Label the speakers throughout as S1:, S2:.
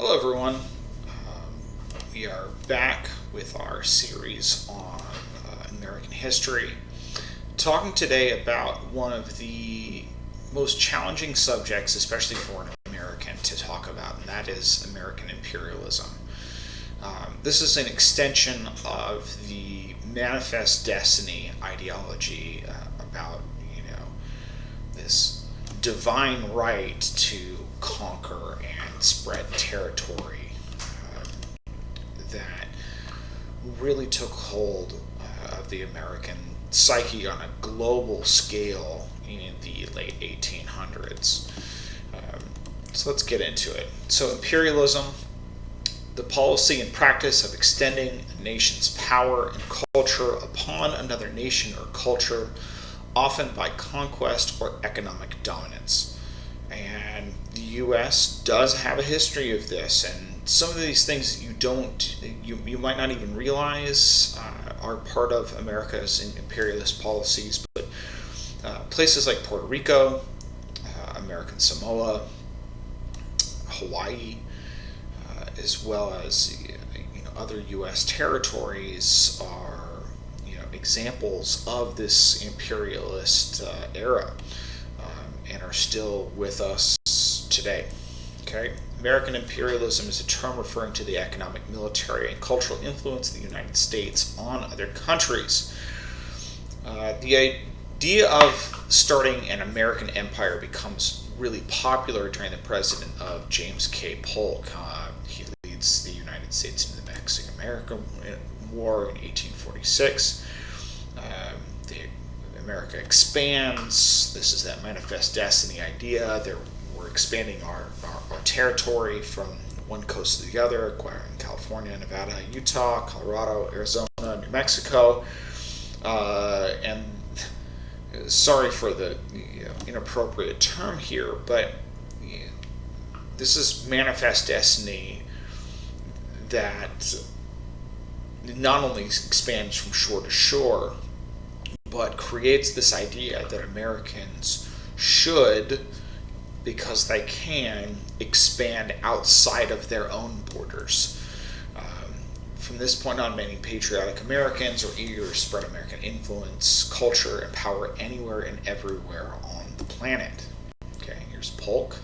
S1: Hello, everyone. We are back with our series on American history, talking today about one of the most challenging subjects, especially for an American, to talk about, and that is American imperialism. This is an extension of the manifest destiny ideology about, this divine right to conquer and spread territory that really took hold of the American psyche on a global scale in the late 1800s. So let's get into it. So imperialism, the policy and practice of extending a nation's power and culture upon another nation or culture, often by conquest or economic dominance. And the U.S. does have a history of this, and some of these things you might not even realize are part of America's imperialist policies. But places like Puerto Rico, American Samoa, Hawaii, as well as other U.S. territories are examples of this imperialist era, and are still with us today. Okay, American imperialism is a term referring to the economic, military, and cultural influence of the United States on other countries. The idea of starting an American empire becomes really popular during the president of James K. Polk. He leads the United States into the Mexican-American War in 1846. America expands. This is that manifest destiny idea. We're expanding our territory from one coast to the other, acquiring California, Nevada, Utah, Colorado, Arizona, New Mexico. And sorry for the inappropriate term here, but this is manifest destiny that not only expands from shore to shore, but creates this idea that Americans should, because they can, expand outside of their own borders. From this point on, many patriotic Americans are eager to spread American influence, culture, and power anywhere and everywhere on the planet. Okay, here's Polk.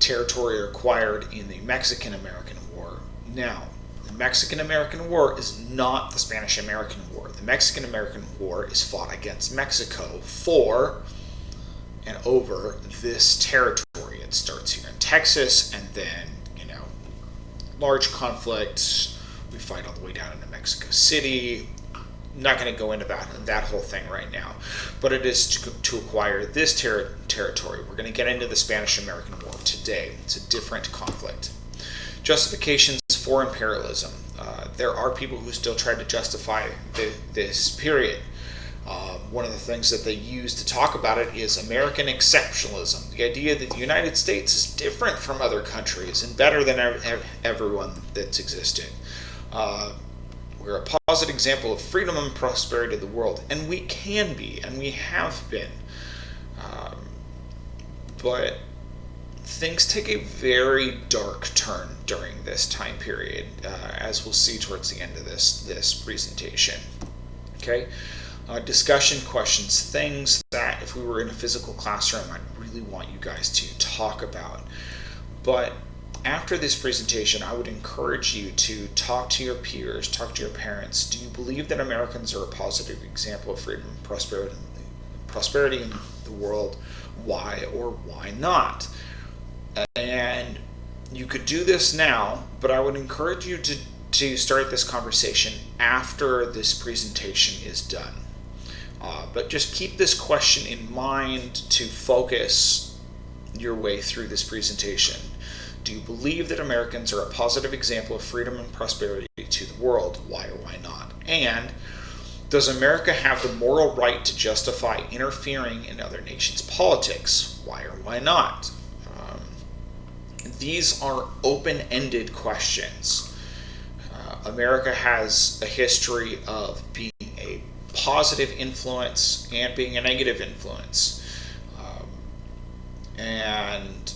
S1: Territory acquired in the Mexican-American War. Now, the Mexican-American War is not the Spanish-American War. The Mexican-American War is fought against Mexico for and over this territory. It starts here in Texas, and then, large conflicts. We fight all the way down into Mexico City. I'm not going to go into that whole thing right now, but it is to acquire this territory. We're going to get into the Spanish-American War today. It's a different conflict. Justifications for imperialism. There are people who still try to justify this period. One of the things that they use to talk about it is American exceptionalism, the idea that the United States is different from other countries and better than everyone that's existed. We're a positive example of freedom and prosperity of the world, and we can be, and we have been. But things take a very dark turn during this time period, as we'll see towards the end of this presentation. Okay, discussion questions, things that if we were in a physical classroom, I'd really want you guys to talk about. But after this presentation, I would encourage you to talk to your peers, talk to your parents. Do you believe that Americans are a positive example of freedom and prosperity in the world? Why or why not? And you could do this now, but I would encourage you to start this conversation after this presentation is done. But just keep this question in mind to focus your way through this presentation. Do you believe that Americans are a positive example of freedom and prosperity to the world? Why or why not? And does America have the moral right to justify interfering in other nations' politics? Why or why not? These are open-ended questions. America has a history of being a positive influence and being a negative influence. And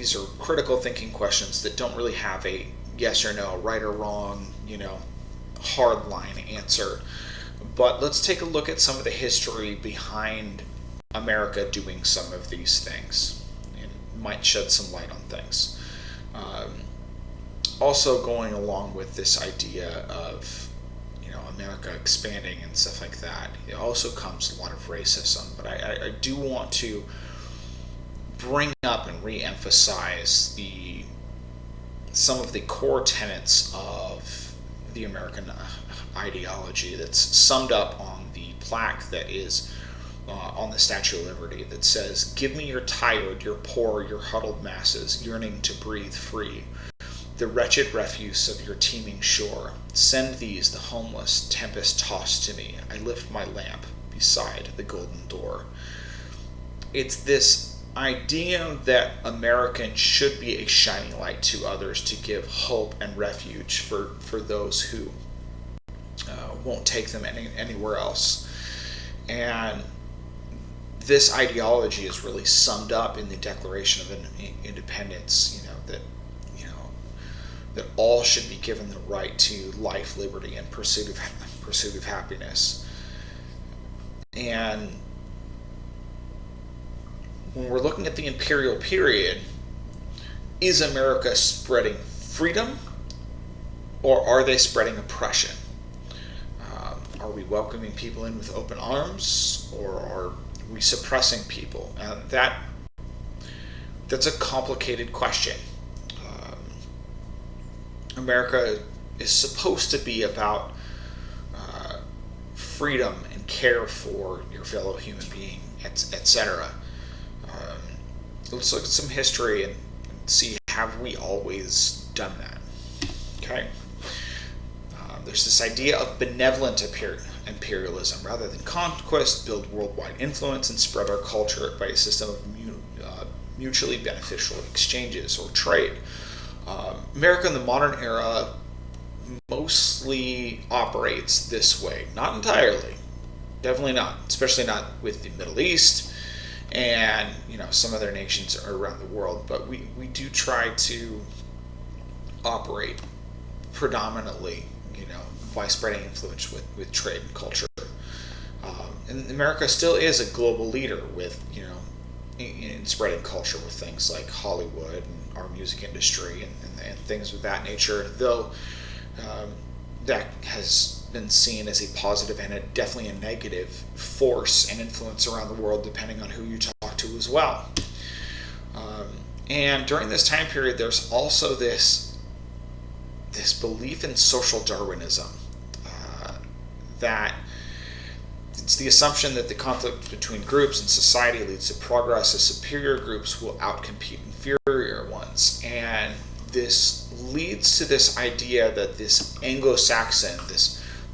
S1: these are critical thinking questions that don't really have a yes or no, right or wrong, hard line answer. But let's take a look at some of the history behind America doing some of these things. It might shed some light on things. Also going along with this idea of America expanding and stuff like that, it also comes a lot of racism. But I do want to bring up and re-emphasize some of the core tenets of the American ideology that's summed up on the plaque that is on the Statue of Liberty, that says, "Give me your tired, your poor, your huddled masses, yearning to breathe free. The wretched refuse of your teeming shore. Send these, the homeless, tempest-tossed to me. I lift my lamp beside the golden door." It's this idea that Americans should be a shining light to others, to give hope and refuge for those who won't take them anywhere else. And this ideology is really summed up in the Declaration of Independence, that all should be given the right to life, liberty, and pursuit of happiness. And when we're looking at the imperial period, is America spreading freedom, or are they spreading oppression? Are we welcoming people in with open arms, or are we suppressing people? That's a complicated question. America is supposed to be about freedom and care for your fellow human being, etc. Let's look at some history and see, have we always done that? Okay. There's this idea of benevolent imperialism. Rather than conquest, build worldwide influence and spread our culture by a system of mutually beneficial exchanges or trade. America in the modern era mostly operates this way. Not entirely. Definitely not. Especially not with the Middle East and some other nations around the world. But we do try to operate predominantly by spreading influence with trade and culture. And America still is a global leader with in spreading culture with things like Hollywood and our music industry and things of that nature, though that has been seen as a positive and definitely a negative force and influence around the world, depending on who you talk to as well. And during this time period, there's also this belief in social Darwinism, that it's the assumption that the conflict between groups in society leads to progress, as superior groups will outcompete inferior ones. And this leads to this idea that this Anglo-Saxon,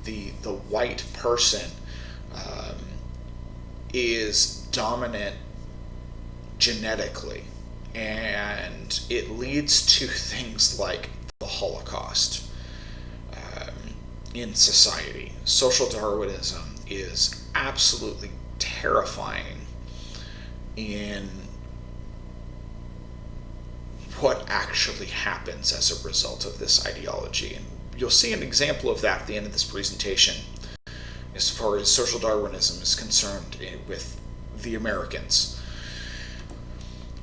S1: the white person, is dominant genetically, and it leads to things like the Holocaust in society. Social Darwinism is absolutely terrifying in what actually happens as a result of this ideology. And you'll see an example of that at the end of this presentation as far as social Darwinism is concerned with the Americans.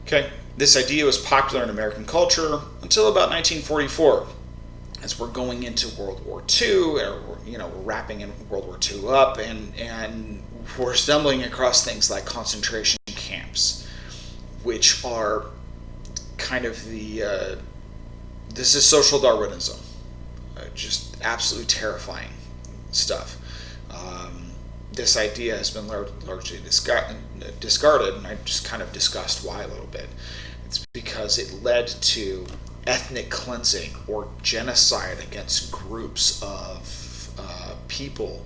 S1: Okay, this idea was popular in American culture until about 1944. As we're going into World War II, or we're wrapping in World War II up, and we're stumbling across things like concentration camps, which are kind of this is social Darwinism, just absolutely terrifying stuff. This idea has been largely discarded, and I just kind of discussed why a little bit. It's because it led to ethnic cleansing or genocide against groups of people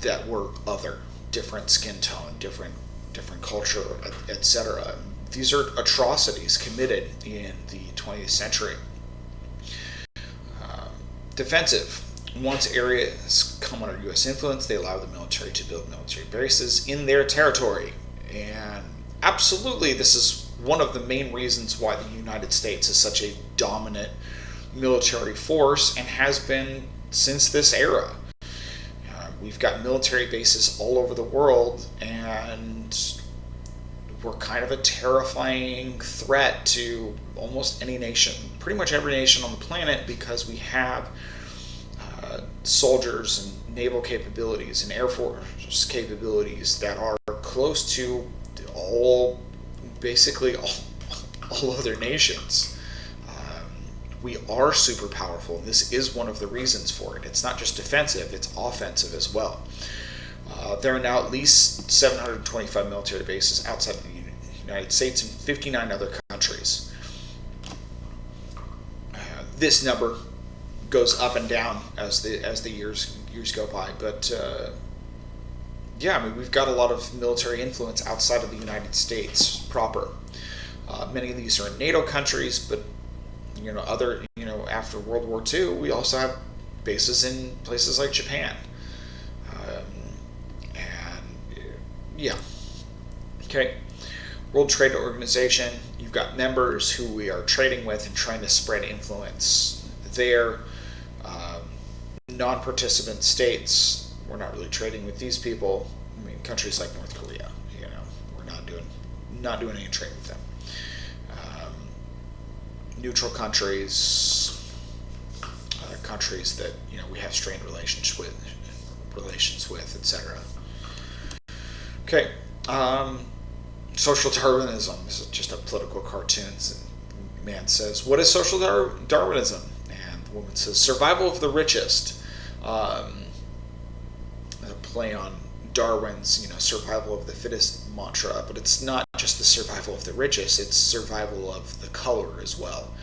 S1: that were other, different skin tone, different culture, etc. These are atrocities committed in the 20th century. Defensive. Once areas come under U.S. influence, they allow the military to build military bases in their territory. And absolutely, this is one of the main reasons why the United States is such a dominant military force and has been since this era. We've got military bases all over the world, and we're kind of a terrifying threat to almost any nation, pretty much every nation on the planet, because we have soldiers and naval capabilities and air force capabilities that are close to basically all other nations. We are super powerful, and this is one of the reasons for it. It's not just defensive, it's offensive as well. There are now at least 725 military bases outside of the United States and 59 other countries. This number goes up and down as the years go by, but we've got a lot of military influence outside of the United States proper. Many of these are in NATO countries, but after World War II, we also have bases in places like Japan. Okay. World Trade Organization, you've got members who we are trading with and trying to spread influence there. Non-participant states, we're not really trading with these people. I mean, countries like North Korea, we're not doing any trade with them. Neutral countries, countries that we have strained relations with, etc. Okay, social Darwinism. This is just a political cartoon. The man says, "What is social Darwinism?" And the woman says, "Survival of the richest." A play on Darwin's, survival of the fittest mantra, but it's not just the survival of the richest, it's survival of the color as well.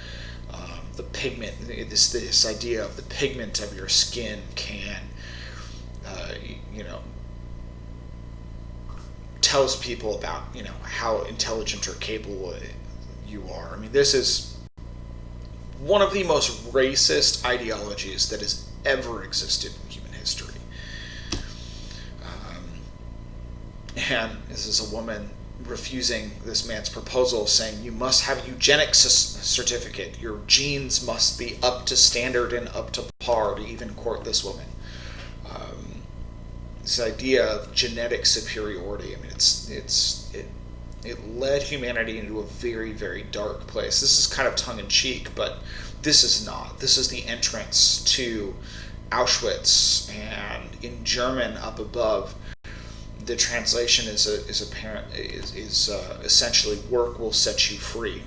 S1: The pigment, this idea of the pigment of your skin can, tells people about, how intelligent or capable you are. I mean, this is one of the most racist ideologies that has ever existed in human history. And this is a woman refusing this man's proposal, saying you must have a eugenics certificate. Your genes must be up to standard and up to par to even court this woman. This idea of genetic superiority, I mean, it led humanity into a very, very dark place. This is kind of tongue-in-cheek, but this is not. This is the entrance to Auschwitz, and in German up above, the translation is essentially work will set you free.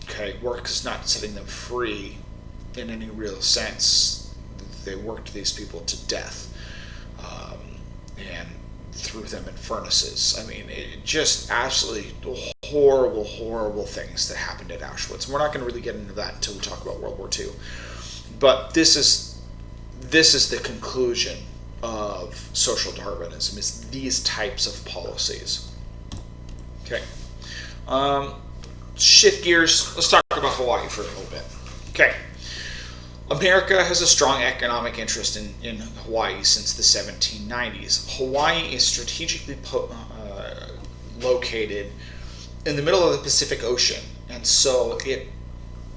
S1: Okay, work is not setting them free in any real sense. They worked these people to death and threw them in furnaces. I mean, it just absolutely horrible, horrible things that happened at Auschwitz. And we're not going to really get into that until we talk about World War II. But this is the conclusion of social Darwinism, is these types of policies. Okay. Shift gears. Let's talk about Hawaii for a little bit. Okay. America has a strong economic interest in Hawaii since the 1790s. Hawaii is strategically located in the middle of the Pacific Ocean, and so it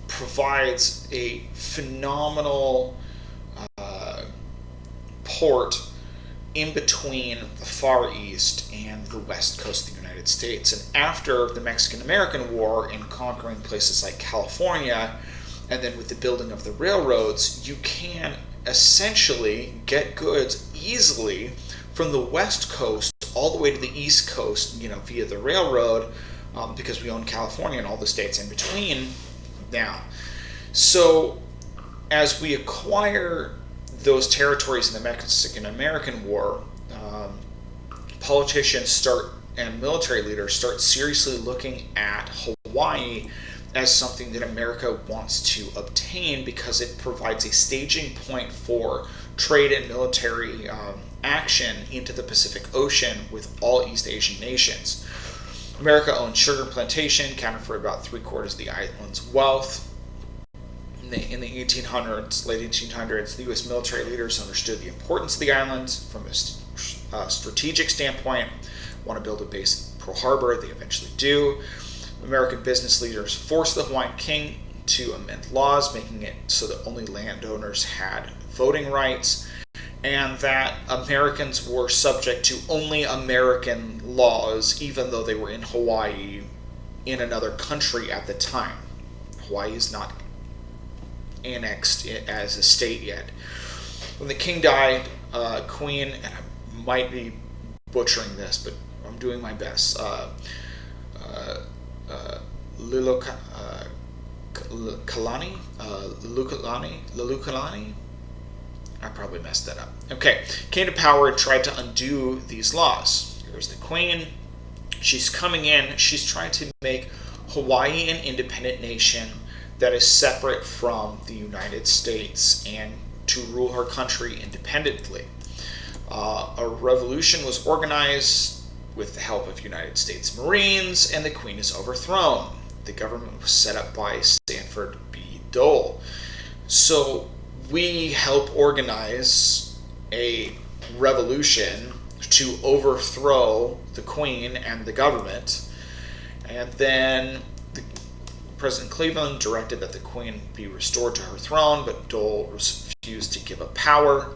S1: provides a phenomenal port in between the Far East and the West Coast of the United States. And after the Mexican-American War and conquering places like California, and then with the building of the railroads, you can essentially get goods easily from the West Coast all the way to the East Coast, via the railroad, because we own California and all the states in between now. So as we acquire those territories in the Mexican-American War, politicians and military leaders start seriously looking at Hawaii as something that America wants to obtain, because it provides a staging point for trade and military action into the Pacific Ocean with all East Asian nations. America owned sugar plantation, accounted for about 3/4 of the island's wealth. In the 1800s, late 1800s, the U.S. military leaders understood the importance of the islands from a strategic standpoint, want to build a base in Pearl Harbor. They eventually do. American business leaders forced the Hawaiian king to amend laws, making it so that only landowners had voting rights, and that Americans were subject to only American laws, even though they were in Hawaii in another country at the time. Hawaii is not annexed as a state yet. When the king died, Queen, and I might be butchering this, but I'm doing my best, Lulukalani, I probably messed that up. Okay, came to power and tried to undo these laws. Here's the Queen. She's coming in. She's trying to make Hawaii an independent nation that is separate from the United States and to rule her country independently. A revolution was organized with the help of United States Marines, and the Queen is overthrown. The government was set up by Sanford B. Dole. So we help organize a revolution to overthrow the Queen and the government, and then President Cleveland directed that the Queen be restored to her throne, but Dole refused to give up power.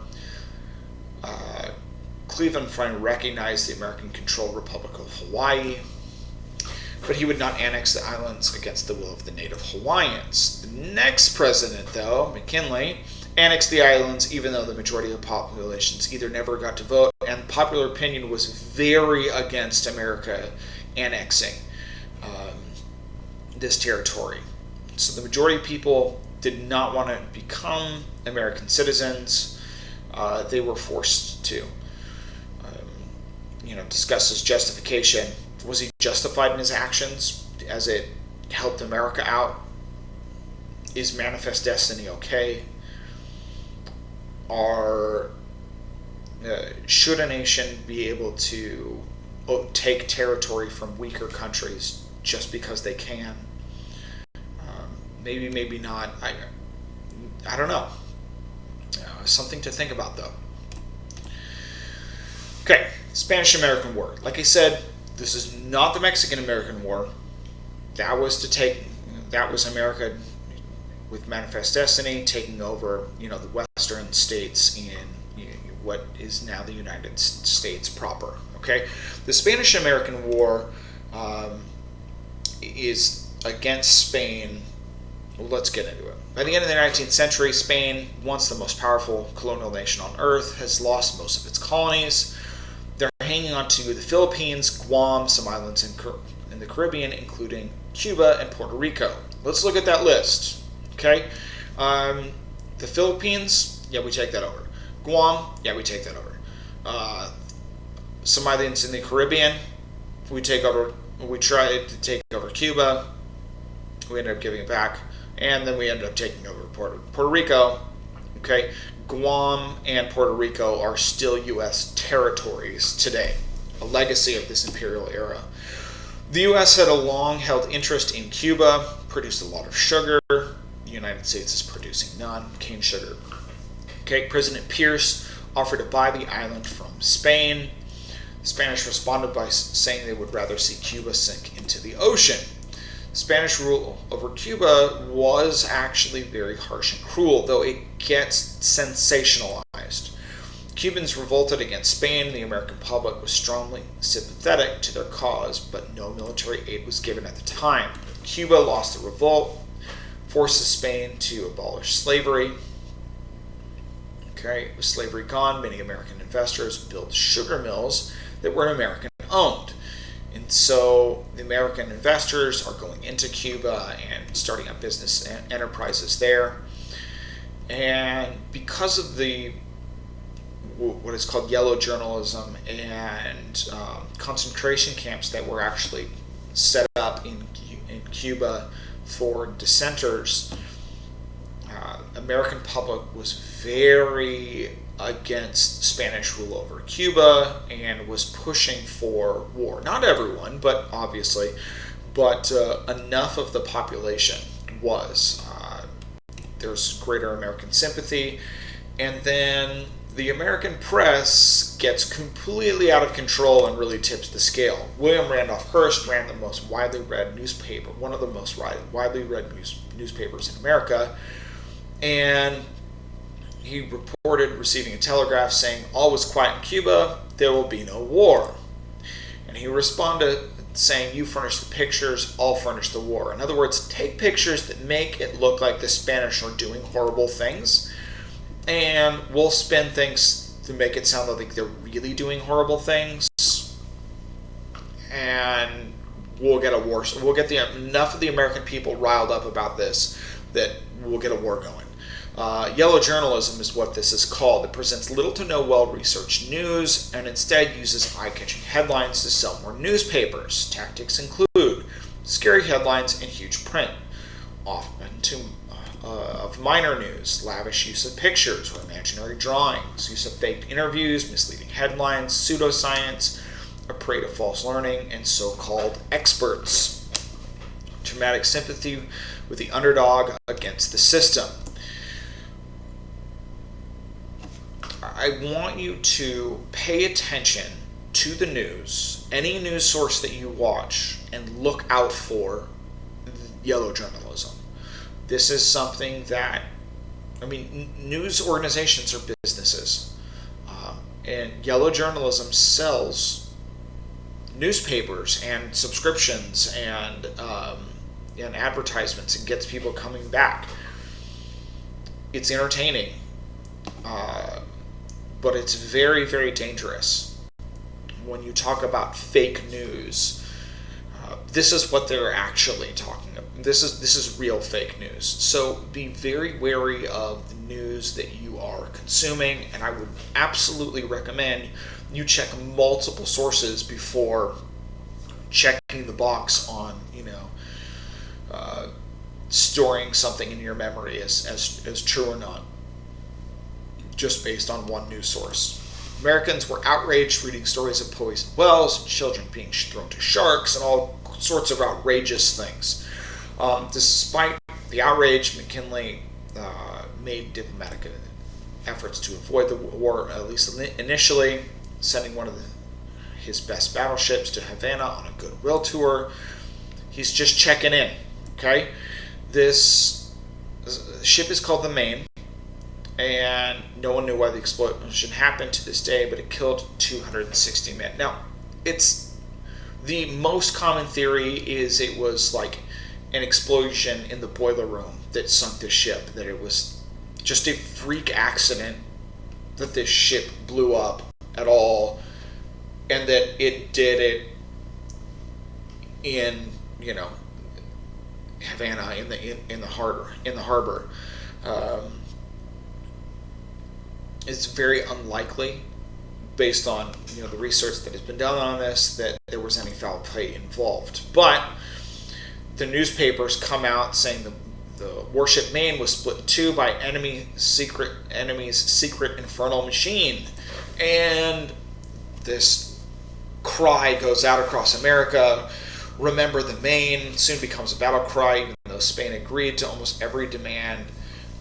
S1: Cleveland finally recognized the American-controlled Republic of Hawaii, but he would not annex the islands against the will of the native Hawaiians. The next president, though, McKinley, annexed the islands even though the majority of the populations either never got to vote, and popular opinion was very against America annexing this territory. So the majority of people did not want to become American citizens. They were forced to. Discuss his justification. Was he justified in his actions as it helped America out? Is manifest destiny okay? Should a nation be able to take territory from weaker countries just because they can? Maybe, maybe not. I don't know. Something to think about, though. Okay, Spanish-American War. Like I said, this is not the Mexican-American War. That was America with manifest destiny taking over, the western states in what is now the United States proper. Okay, the Spanish-American War is against Spain. Well, let's get into it. By the end of the 19th century, Spain, once the most powerful colonial nation on earth, has lost most of its colonies. They're hanging on to the Philippines, Guam, some islands in the Caribbean, including Cuba and Puerto Rico. Let's look at that list. Okay, the Philippines, yeah, we take that over. Guam, yeah, we take that over. Some islands in the Caribbean, we take over. We tried to take over Cuba. We ended up giving it back, and then we ended up taking over Puerto Rico. Okay, Guam and Puerto Rico are still U.S. territories today, a legacy of this imperial era. The U.S. had a long-held interest in Cuba, produced a lot of sugar. The United States is producing none, cane sugar. Okay, President Pierce offered to buy the island from Spain. The Spanish responded by saying they would rather see Cuba sink into the ocean. Spanish rule over Cuba was actually very harsh and cruel, though it gets sensationalized. Cubans revolted against Spain. The American public was strongly sympathetic to their cause, but no military aid was given at the time. Cuba lost the revolt, forces Spain to abolish slavery. Okay, with slavery gone, many American investors built sugar mills that were American-owned. And so the American investors are going into Cuba and starting up business enterprises there. And because of the what is called yellow journalism and concentration camps that were actually set up in Cuba for dissenters, American public was very against Spanish rule over Cuba and was pushing for war. Not everyone, but obviously, but enough of the population was. There's greater American sympathy, and then the American press gets completely out of control and really tips the scale. William Randolph Hearst ran the most widely read newspaper, one of the most widely read newspapers in America, and he reported receiving a telegraph saying, "All was quiet in Cuba, there will be no war." And he responded saying, "You furnish the pictures, I'll furnish the war." In other words, take pictures that make it look like the Spanish are doing horrible things, and we'll spin things to make it sound like they're really doing horrible things, and we'll get a war. We'll get enough of the American people riled up about this that we'll get a war going. Yellow journalism is what this is called. It presents little to no well-researched news and instead uses eye-catching headlines to sell more newspapers. Tactics include scary headlines and huge print, often of minor news, lavish use of pictures or imaginary drawings, use of fake interviews, misleading headlines, pseudoscience, a prey to false learning, and so-called experts. Dramatic sympathy with the underdog against the system. I want you to pay attention to the news, any news source that you watch, and look out for yellow journalism. This is something that, news organizations are businesses, and yellow journalism sells newspapers and subscriptions and advertisements and gets people coming back. It's entertaining. But it's very, very dangerous when you talk about fake news. This is what they're actually talking about. This is real fake news. So be very wary of the news that you are consuming, and I would absolutely recommend you check multiple sources before checking the box on, storing something in your memory as true or not, just based on one news source. Americans were outraged reading stories of poisoned wells, children being thrown to sharks, and all sorts of outrageous things. Despite the outrage, McKinley made diplomatic efforts to avoid the war, at least initially, sending one of his best battleships to Havana on a goodwill tour. He's just checking in, okay? This ship is called the Maine, and no one knew why the explosion happened to this day, but it killed 260 men. Now, it's the most common theory is it was like an explosion in the boiler room that sunk the ship, that it was just a freak accident that this ship blew up at all, and that it did it in, Havana in the harbor. It's very unlikely, based on the research that has been done on this, that there was any foul play involved. But the newspapers come out saying the warship Maine was split in two by enemy's secret infernal machine, and this cry goes out across America. Remember the Maine soon becomes a battle cry, even though Spain agreed to almost every demand.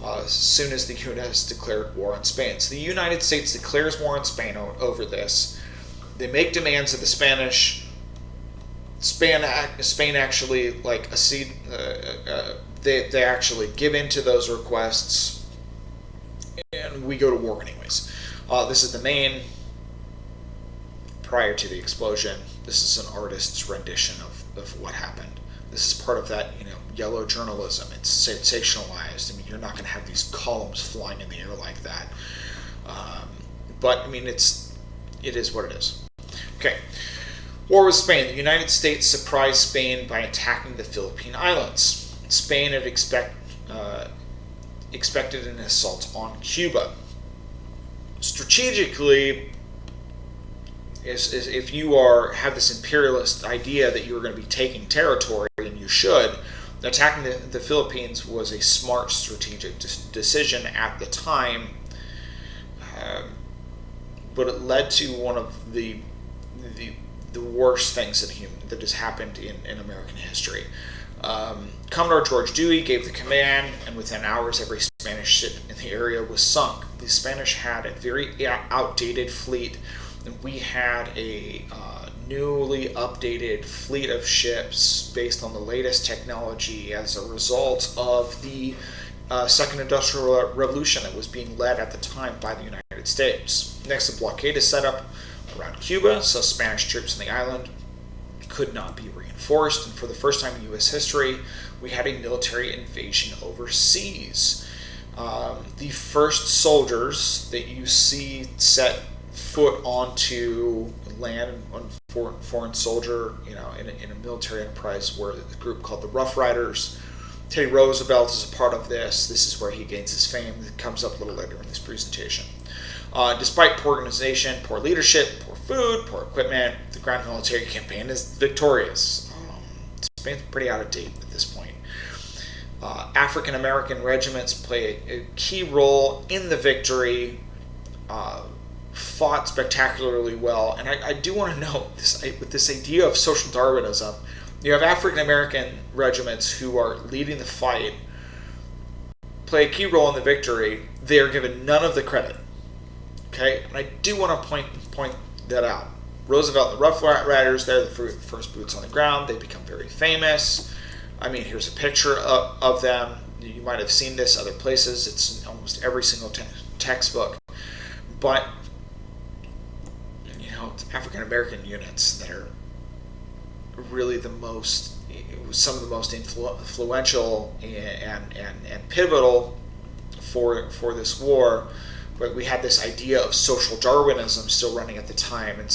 S1: As soon as the U.S. declared war on Spain. So the United States declares war on Spain over this. They make demands of the Spanish. Spain actually accede. They actually give in to those requests, and we go to war anyways. This is the Maine. Prior to the explosion, this is an artist's rendition of what happened. This is part of that, yellow journalism. It's sensationalized. You're not going to have these columns flying in the air like that. But it is what it is. Okay. War with Spain. The United States surprised Spain by attacking the Philippine Islands. Spain had expected an assault on Cuba. Strategically, is if you have this imperialist idea that you're going to be taking territory, and you should, attacking the Philippines was a smart strategic decision at the time, but it led to one of the worst things that has happened in American history. Commodore George Dewey gave the command, and within hours every Spanish ship in the area was sunk. The Spanish had a very outdated fleet, and we had a newly updated fleet of ships based on the latest technology as a result of the Second Industrial Revolution that was being led at the time by the United States. Next, a blockade is set up around Cuba, so Spanish troops on the island could not be reinforced, and for the first time in U.S. history, we had a military invasion overseas. The first soldiers that you see set foot onto land on foreign soldier, in a military enterprise, were a group called the Rough Riders. Teddy Roosevelt is a part of this. This is where he gains his fame. It comes up a little later in this presentation. Despite poor organization, poor leadership, poor food, poor equipment, the ground military campaign is victorious. Spain's pretty out of date at this point. African American regiments play a key role in the victory, fought spectacularly well. And I do want to note this, with this idea of social Darwinism, you have African American regiments who are leading the fight, play a key role in the victory. They are given none of the credit. Okay, and I do want to point that out. Roosevelt and the Rough Riders, they're the first boots on the ground. They become very famous. I mean, here's a picture of them. You might have seen this other places. It's in almost every single textbook. But, it's African American units that are really some of the most influential and pivotal for this war. But we had this idea of social Darwinism still running at the time, and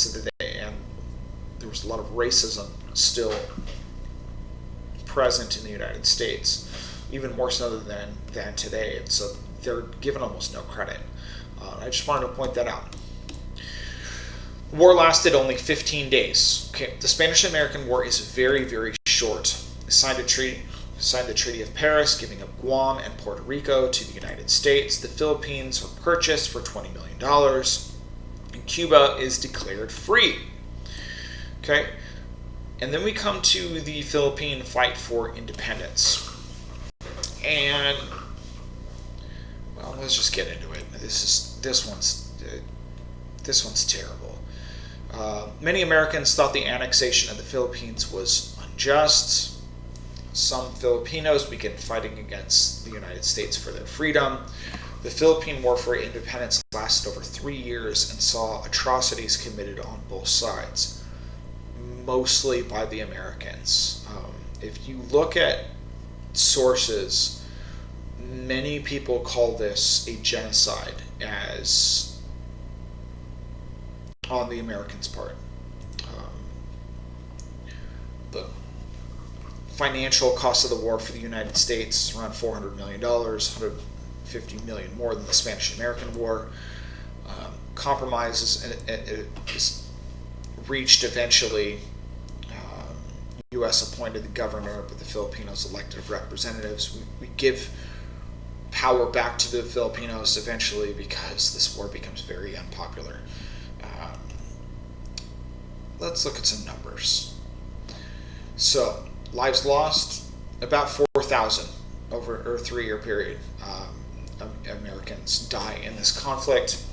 S1: there was a lot of racism still present in the United States, even more so than today. And so they're given almost no credit. I just wanted to point that out. The war lasted only 15 days. Okay, the Spanish-American War is very, very short. They signed the Treaty of Paris, giving up Guam and Puerto Rico to the United States. The Philippines were purchased for $20 million, and Cuba is declared free. Okay, and then we come to the Philippine fight for independence. And, well, let's just get into it. This one's terrible. Many Americans thought the annexation of the Philippines was unjust. Some Filipinos began fighting against the United States for their freedom. The Philippine War for Independence lasted over 3 years and saw atrocities committed on both sides, mostly by the Americans. If you look at sources, many people call this a genocide on the Americans' part. The financial cost of the war for the United States is around $400 million, $150 million more than the Spanish-American War. Compromises is reached eventually. U.S. appointed the governor, but the Filipinos elected representatives. We give power back to the Filipinos eventually because this war becomes very unpopular. Let's look at some numbers. So, lives lost, about 4,000 over a 3-year period. Americans die in this conflict.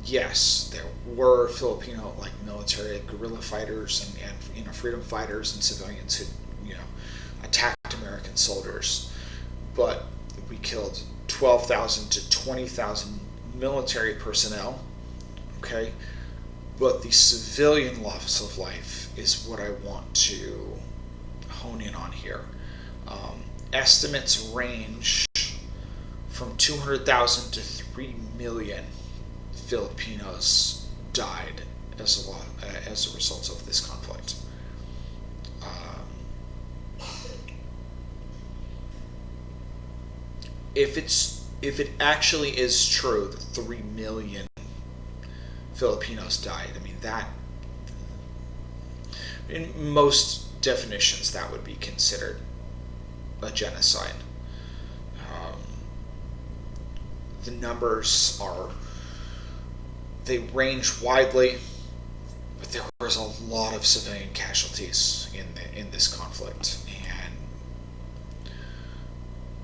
S1: Yes, there were Filipino military guerrilla fighters and freedom fighters and civilians who attacked American soldiers, but we killed 12,000 to 20,000 military personnel. Okay, but the civilian loss of life is what I want to hone in on here. Estimates range from 200,000 to 3 million Filipinos died as a result of this conflict. If it actually is true that 3 million Filipinos died, in most definitions that would be considered a genocide. The numbers they range widely, but there was a lot of civilian casualties in this conflict, and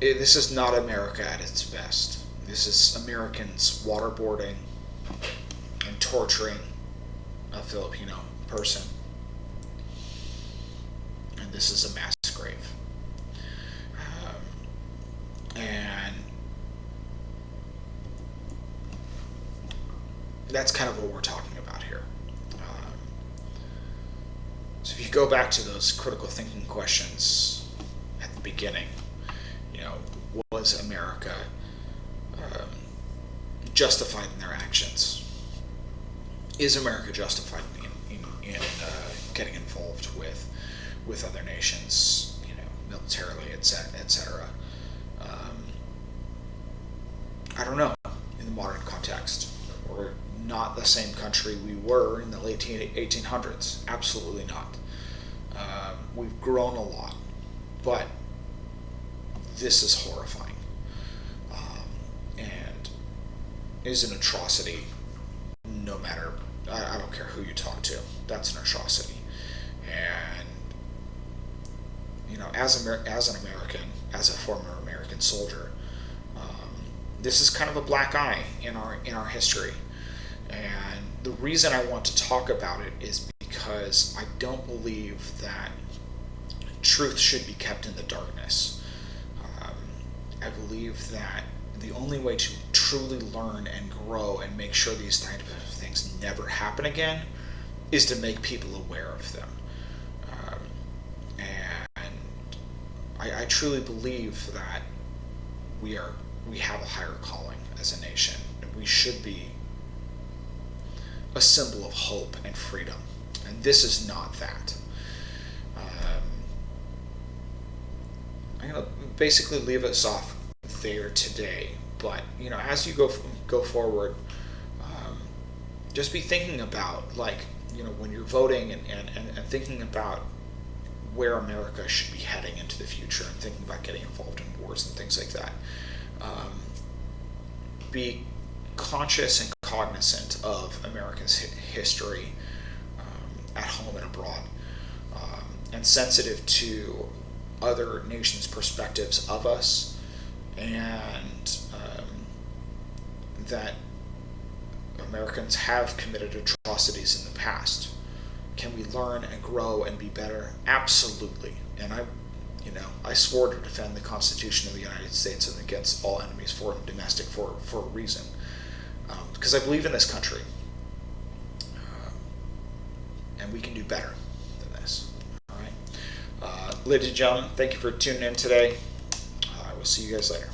S1: this is not America at its best. This is Americans waterboarding and torturing a Filipino person. And this is a mass grave. And that's kind of what we're talking about here. So if you go back to those critical thinking questions at the beginning, was America justified in their actions? Is America justified in getting involved with other nations, militarily, etc.? I don't know. In the modern context, we're not the same country we were in the late 1800s. Absolutely not. We've grown a lot, but this is horrifying, and is an atrocity. No matter, I don't care who you talk to. That's an atrocity, and as an American, as a former American soldier, this is kind of a black eye in our history. And the reason I want to talk about it is because I don't believe that truth should be kept in the darkness. I believe that the only way to truly learn and grow and make sure these kind of things never happen again is to make people aware of them. And I truly believe that we have a higher calling as a nation. We should be a symbol of hope and freedom, and this is not that. I'm going to basically leave us off there today, but as you go forward, just be thinking about, when you're voting and thinking about where America should be heading into the future, and thinking about getting involved in wars and things like that. Be conscious and cognizant of America's history, at home and abroad, and sensitive to other nations' perspectives of us, and that Americans have committed atrocities in the past. Can we learn and grow and be better? Absolutely. And I swore to defend the Constitution of the United States and against all enemies, foreign and domestic, for a reason. Because I believe in this country. And we can do better than this. All right. Ladies and gentlemen, thank you for tuning in today. I will see you guys later.